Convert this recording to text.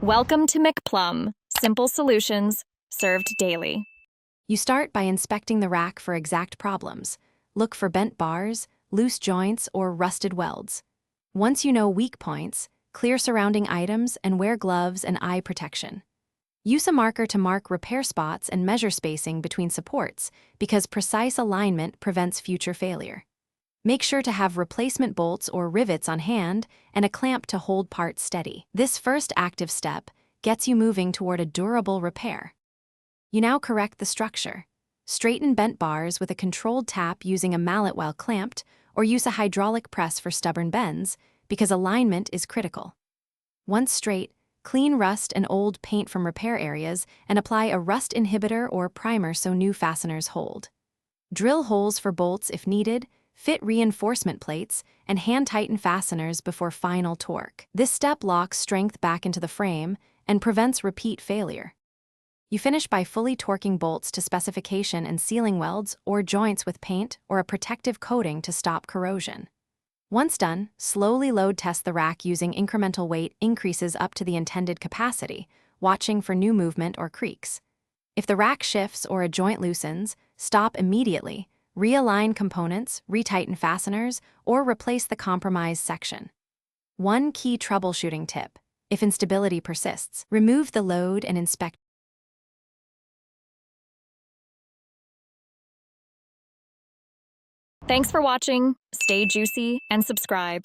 Welcome to McPlum, simple solutions served daily. You start by inspecting the rack for exact problems. Look for bent bars, loose joints, or rusted welds. Once you know weak points, clear surrounding items and wear gloves and eye protection. Use a marker to mark repair spots and measure spacing between supports because precise alignment prevents future failure. Make sure to have replacement bolts or rivets on hand and a clamp to hold parts steady. This first active step gets you moving toward a durable repair. You now correct the structure. Straighten bent bars with a controlled tap using a mallet while clamped, or use a hydraulic press for stubborn bends, because alignment is critical. Once straight, clean rust and old paint from repair areas and apply a rust inhibitor or primer so new fasteners hold. Drill holes for bolts if needed, fit reinforcement plates, and hand-tighten fasteners before final torque. This step locks strength back into the frame and prevents repeat failure. You finish by fully torquing bolts to specification and sealing welds or joints with paint or a protective coating to stop corrosion. Once done, slowly load test the rack using incremental weight increases up to the intended capacity, watching for new movement or creaks. If the rack shifts or a joint loosens, stop immediately, realign components, retighten fasteners, or replace the compromised section. One key troubleshooting tip: if instability persists, remove the load and inspect. Thanks for watching. Stay juicy and subscribe.